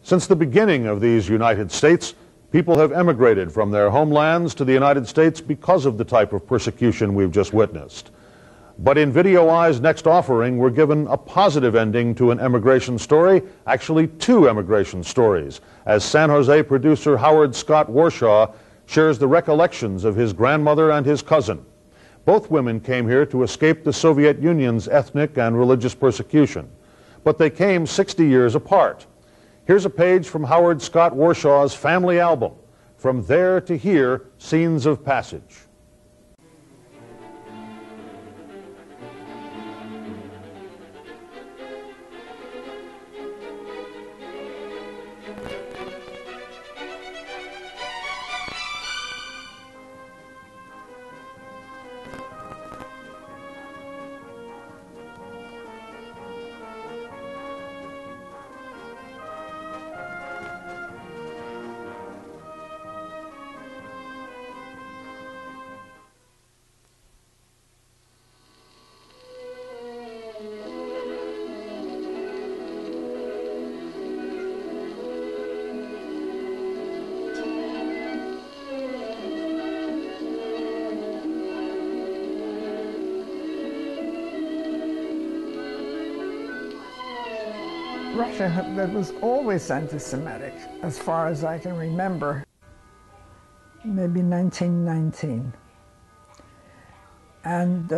Since the beginning of these United States, people have emigrated from their homelands to the United States because of the type of persecution we've just witnessed. But in Video Eye's next offering, we're given a positive ending to an emigration story, actually two emigration stories, as San Jose producer Howard Scott Warshaw shares the recollections of his grandmother and his cousin. Both women came here to escape the Soviet Union's ethnic and religious persecution, but they came 60 years apart. Here's a page from Howard Scott Warshaw's family album, From There to Here, Scenes of Passage. Russia was always anti-Semitic, as far as I can remember. Maybe 1919. And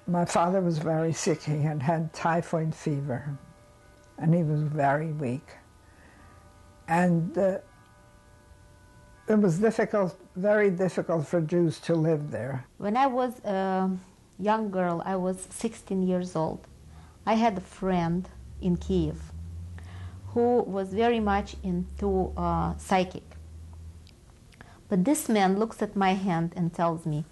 my father was very sick. He had had typhoid fever, and he was very weak. And it was difficult, very difficult for Jews to live there. When I was a young girl, I was 16 years old. I had a friend in Kiev who was very much into psychic. But this man looks at my hand and tells me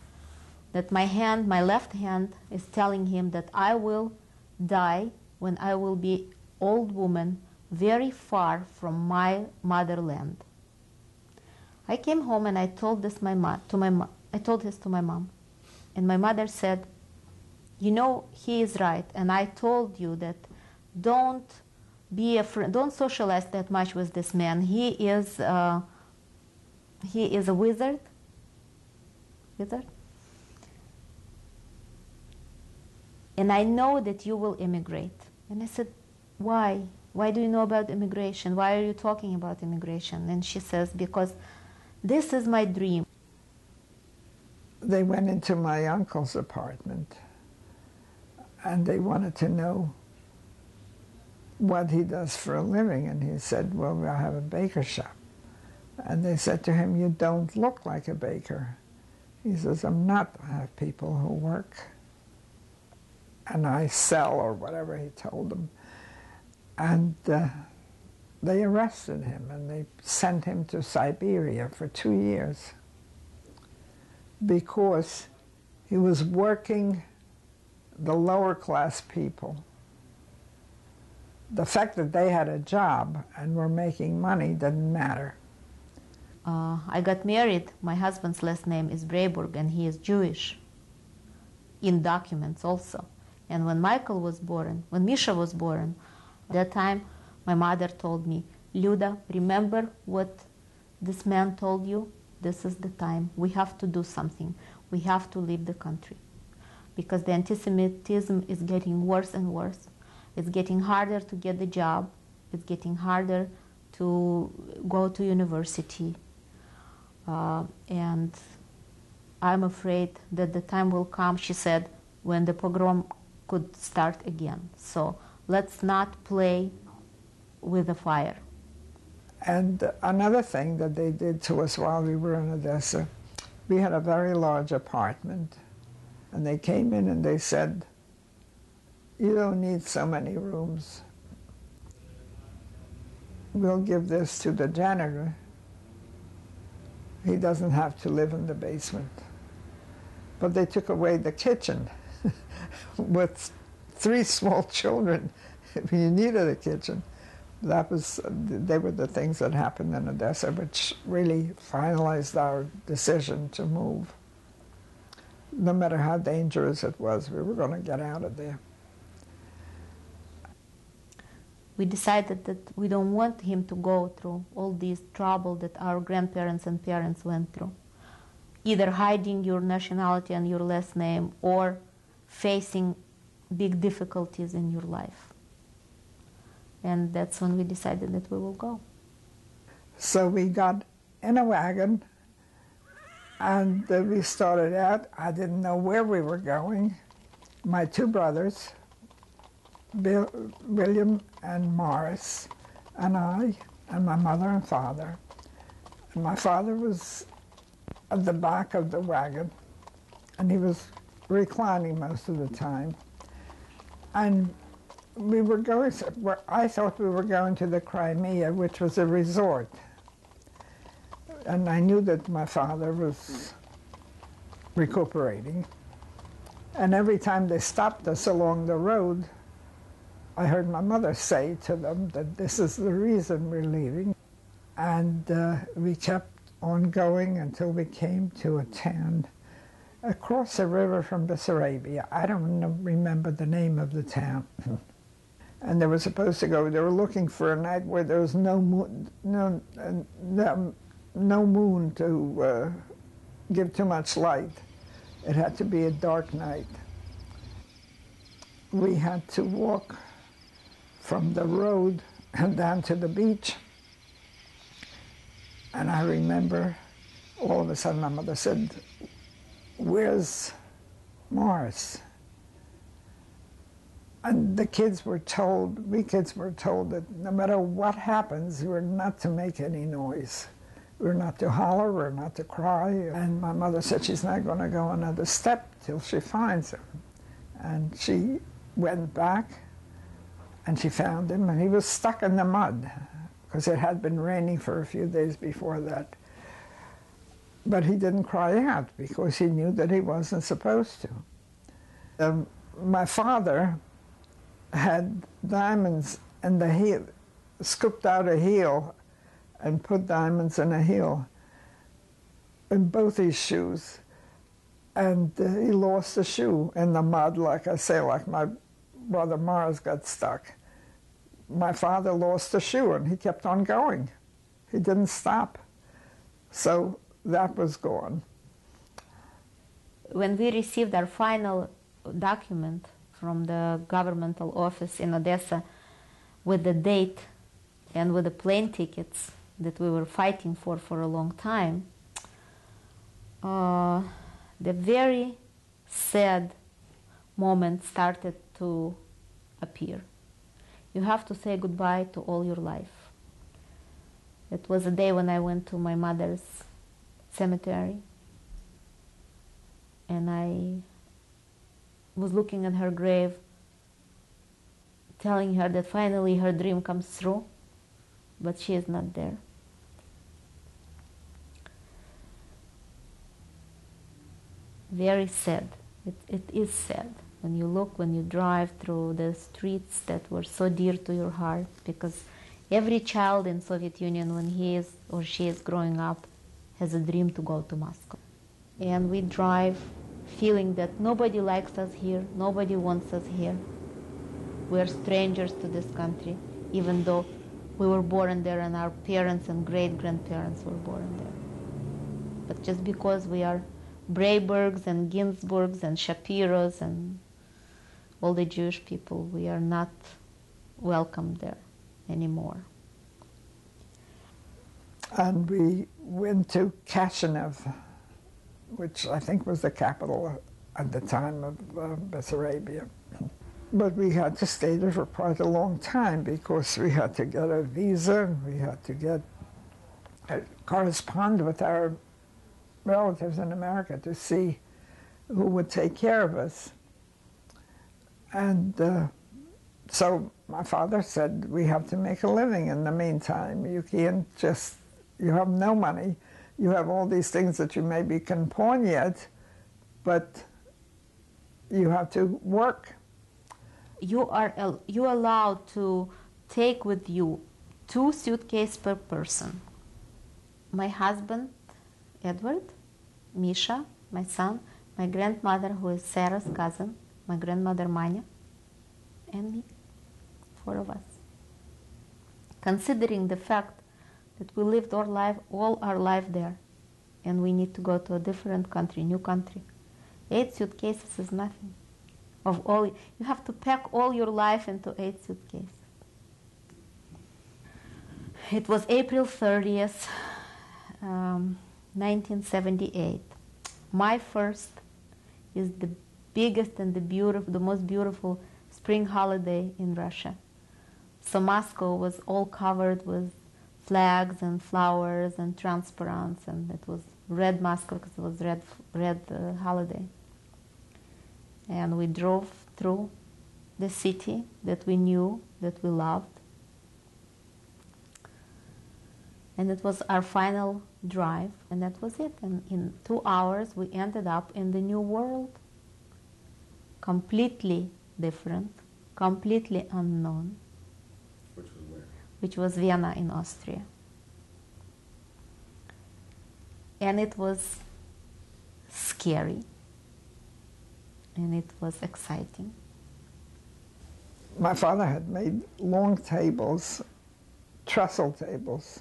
that my hand, my left hand, is telling him that I will die when I will be old woman very far from my motherland. I came home and I told this I told this to my mom, and my mother said, "You know, he is right, and I told you that don't be a friend, don't socialize that much with this man. He is a wizard." Wizard? "And I know that you will immigrate." And I said, "Why? Why do you know about immigration? Why are you talking about immigration?" And she says, "Because this is my dream." They went into my uncle's apartment, and they wanted to know what he does for a living. And he said, "Well, I have a baker shop." And they said to him, "You don't look like a baker." He says, "I'm not. I have people who work, and I sell," or whatever he told them. And they arrested him, and they sent him to Siberia for 2 years because he was working the lower class people. The fact that they had a job and were making money didn't matter. I got married. My husband's last name is Breiburg, and he is Jewish in documents also. And when Michael was born, when Misha was born, at that time my mother told me, "Luda, remember what this man told you? This is the time. We have to do something. We have to leave the country. Because the anti-Semitism is getting worse and worse. It's getting harder to get the job. It's getting harder to go to university. And I'm afraid that the time will come," she said, "when the pogrom could start again. So let's not play with the fire." And another thing that they did to us while we were in Odessa, we had a very large apartment. And they came in and they said, "You don't need so many rooms. We'll give this to the janitor. He doesn't have to live in the basement." But they took away the kitchen with 3 small children. You needed a kitchen. They were the things that happened in Odessa, which really finalized our decision to move. No matter how dangerous it was, we were going to get out of there. we decided that we don't want him to go through all this trouble that our grandparents and parents went through, either hiding your nationality and your last name or facing big difficulties in your life. And that's when we decided that we will go. So we got in a wagon, and we started out. I didn't know where we were going. My two brothers, William and Morris, and I, and my mother and father. And my father was at the back of the wagon, and he was reclining most of the time. And we were going, I thought we were going to the Crimea, which was a resort. And I knew that my father was recuperating. And every time they stopped us along the road, I heard my mother say to them that this is the reason we're leaving. And we kept on going until we came to a town across the river from Bessarabia. I don't remember the name of the town. And they were supposed to go, they were looking for a night where there was no moon, no moon to give too much light. It had to be a dark night. We had to walk from the road down to the beach. And I remember all of a sudden my mother said, "Where's Morris?" And the kids were told, we kids were told that no matter what happens, we're not to make any noise. We're not to holler, we're not to cry. And my mother said she's not going to go another step till she finds him. And she went back and she found him, and he was stuck in the mud because it had been raining for a few days before that. But he didn't cry out because he knew that he wasn't supposed to. My father had diamonds in the heel, scooped out a heel and put diamonds in a heel in both his shoes. And he lost the shoe in the mud, like I say, like my brother Morris got stuck. My father lost the shoe and he kept on going. He didn't stop. So that was gone. When we received our final document from the governmental office in Odessa with the date and with the plane tickets that we were fighting for a long time, the very sad moment started to appear. You have to say goodbye to all your life. It was a day when I went to my mother's cemetery, and I was looking at her grave, telling her that finally her dream comes through, but she is not there. Very sad. It is sad when you look, when you drive through the streets that were so dear to your heart, because every child in Soviet Union, when he is or she is growing up, has a dream to go to Moscow. And we drive feeling that nobody likes us here, nobody wants us here. We're strangers to this country, even though we were born there and our parents and great-grandparents were born there. But just because we are Braybergs and Ginsburgs and Shapiros and all the Jewish people, we are not welcome there anymore. And we went to Kashinev, which I think was the capital at the time of Bessarabia. But we had to stay there for quite a long time because we had to get a visa, and we had to correspond with our relatives in America to see who would take care of us. And so my father said, we have to make a living in the meantime. You can't just, you have no money. You have all these things that you maybe can pawn yet, but you have to work. You are allowed to take with you 2 suitcases per person. My husband, Edward, Misha, my son, my grandmother, who is Sarah's cousin, my grandmother Manya, and me, 4 of us. considering the fact that we lived all our life there, and we need to go to a different country, new country. 8 suitcases is nothing. You have to pack all your life into 8 suitcases. It was April 30th, 1978. My first is the biggest and the most beautiful spring holiday in Russia. So Moscow was all covered with flags and flowers and transparents, and it was red Moscow because it was red holiday. And we drove through the city that we knew, that we loved. And it was our final drive, and that was it. And in 2 hours, we ended up in the new world. Completely different, completely unknown. Which was where? Which was Vienna in Austria. And it was scary. And it was exciting. My father had made long tables, trestle tables,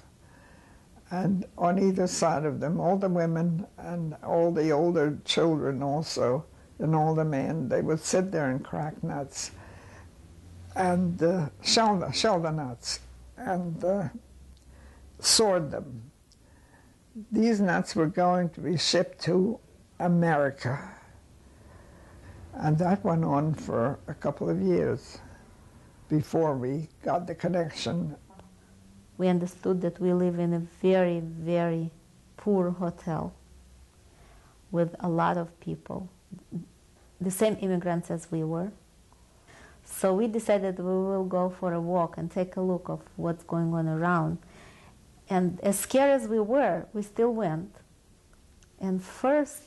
and on either side of them, all the women and all the older children also, and all the men, they would sit there and crack nuts and shell the nuts and sort them. These nuts were going to be shipped to America. And that went on for a couple of years before we got the connection. We understood that we live in a very, very poor hotel with a lot of people, the same immigrants as we were. So we decided we will go for a walk and take a look of what's going on around. And as scared as we were, we still went. And first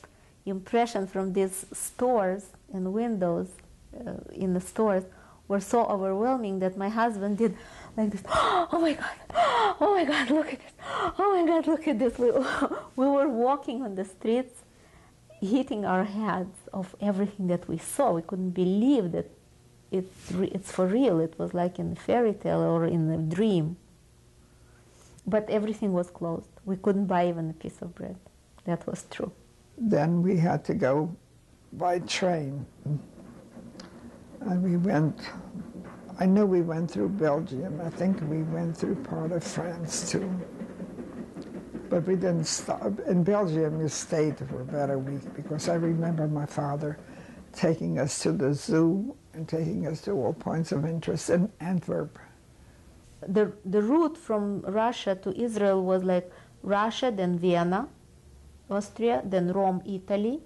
impression from these stores and windows in the stores were so overwhelming that my husband did like this. Oh my God, look at this. Oh my God, look at this. We were walking on the streets, hitting our heads of everything that we saw. We couldn't believe that it's for real. It was like in a fairy tale or in a dream. But everything was closed. We couldn't buy even a piece of bread. That was true. Then we had to go by train. And we went, I know we went through Belgium. I think we went through part of France too. But we didn't stop. In Belgium, we stayed for about a week because I remember my father taking us to the zoo and taking us to all points of interest in Antwerp. The route from Russia to Israel was like Russia, then Vienna, Austria, then Rome, Italy,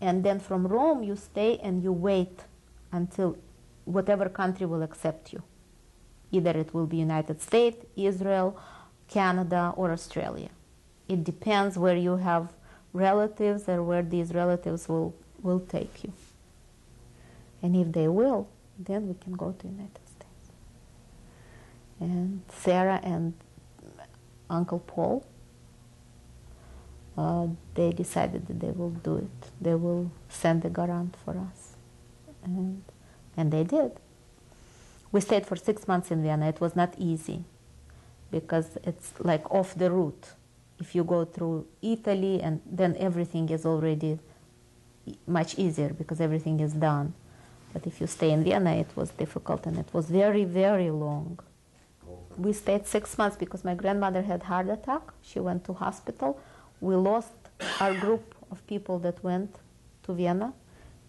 and then from Rome you stay and you wait until whatever country will accept you. Either it will be United States, Israel, Canada, or Australia. It depends where you have relatives or where these relatives will take you. And if they will, then we can go to United States. And Sarah and Uncle Paul, they decided that they will do it. They will send a garant for us. And they did. We stayed for 6 months in Vienna. It was not easy because it's like off the route. If you go through Italy, and then everything is already much easier because everything is done. But if you stay in Vienna, it was difficult, and it was very, very long. We stayed 6 months because my grandmother had heart attack. She went to hospital. We lost our group of people that went to Vienna,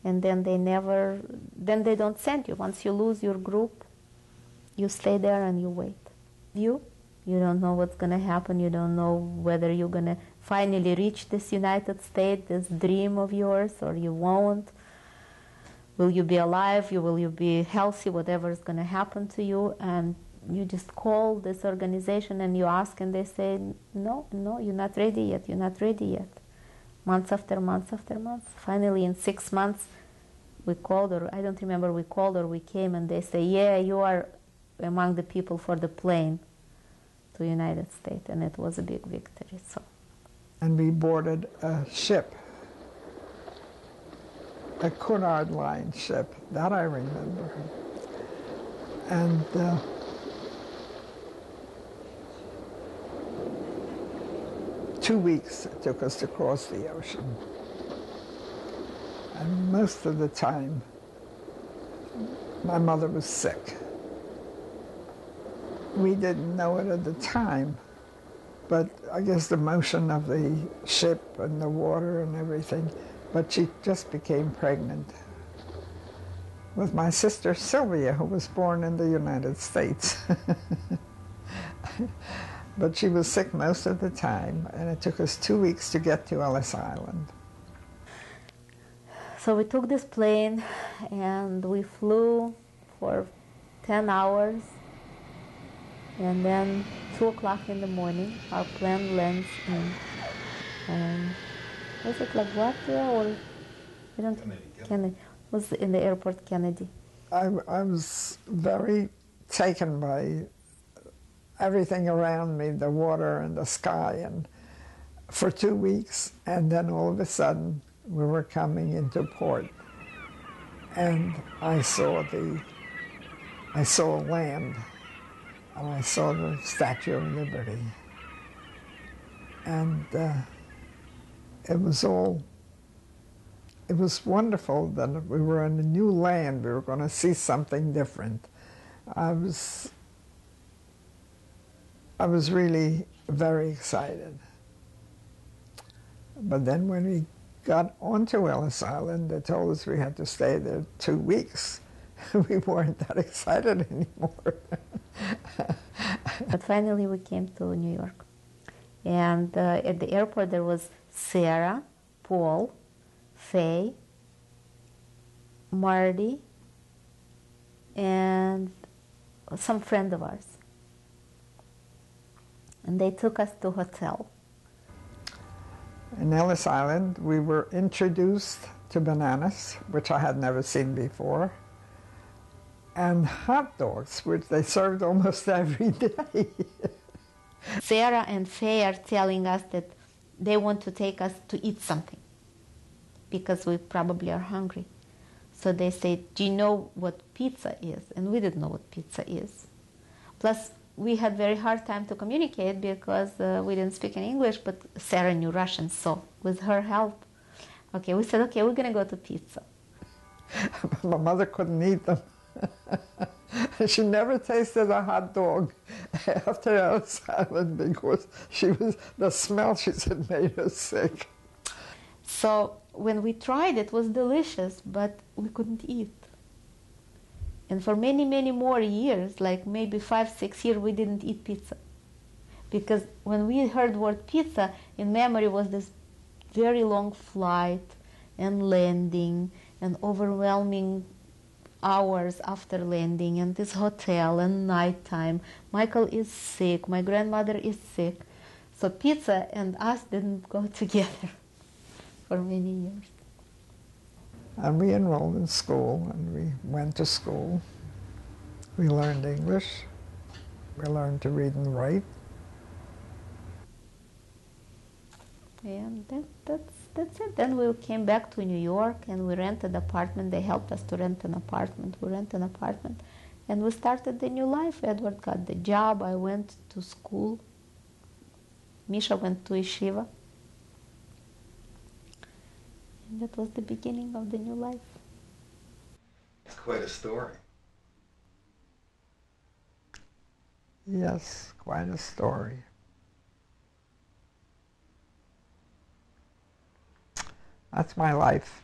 and then they don't send you. Once you lose your group, you stay there and you wait. You don't know what's going to happen. You don't know whether you're going to finally reach this United States, this dream of yours, or you won't. Will you be alive? Will you be healthy? Whatever is going to happen to you. And you just call this organization and you ask, and they say, no, you're not ready yet. You're not ready yet. Months after months after months. Finally, in 6 months, we called, or I don't remember, we called or we came, and they say, yeah, you are among the people for the plane to United States. And it was a big victory. And we boarded a ship, a Cunard Line ship, that I remember. And 2 weeks it took us to cross the ocean. And most of the time, my mother was sick. We didn't know it at the time, but I guess the motion of the ship and the water and everything, but she just became pregnant with my sister Sylvia, who was born in the United States. But she was sick most of the time, and it took us 2 weeks to get to Ellis Island. So we took this plane and we flew for 10 hours, and then 2 o'clock in the morning our plane lands in, was it LaGuardia or I don't Kennedy. It was in the airport Kennedy. I was very taken by everything around me, the water and the sky, and for 2 weeks, and then all of a sudden we were coming into port, and I saw land, and I saw the Statue of Liberty, and it was wonderful that we were in a new land. We were going to see something different. I was really very excited. But then when we got onto Ellis Island, they told us we had to stay there 2 weeks. We weren't that excited anymore. But finally we came to New York. And at the airport there was Sarah, Paul, Faye, Marty, and some friend of ours. And they took us to a hotel. In Ellis Island, we were introduced to bananas, which I had never seen before, and hot dogs, which they served almost every day. Sarah and Faye are telling us that they want to take us to eat something because we probably are hungry. So they say, do you know what pizza is? And we didn't know what pizza is. Plus, we had very hard time to communicate because we didn't speak in English, but Sarah knew Russian, so with her help, okay, we said, okay, we're going to go to pizza. My mother couldn't eat them. She never tasted a hot dog after Ellis Island because the smell, she said, made her sick. So when we tried, it was delicious, but we couldn't eat. And for many, many more years, like maybe 5, 6 years, we didn't eat pizza. Because when we heard the word pizza, in memory was this very long flight and landing and overwhelming hours after landing and this hotel and nighttime. Michael is sick, my grandmother is sick. So pizza and us didn't go together for many years. And we enrolled in school, and we went to school. We learned English. We learned to read and write. And that's it. Then we came back to New York, and we rented an apartment. They helped us to rent an apartment. We rented an apartment, and we started the new life. Edward got the job. I went to school. Misha went to yeshiva. And that was the beginning of the new life. It's quite a story. Yes, quite a story. That's my life.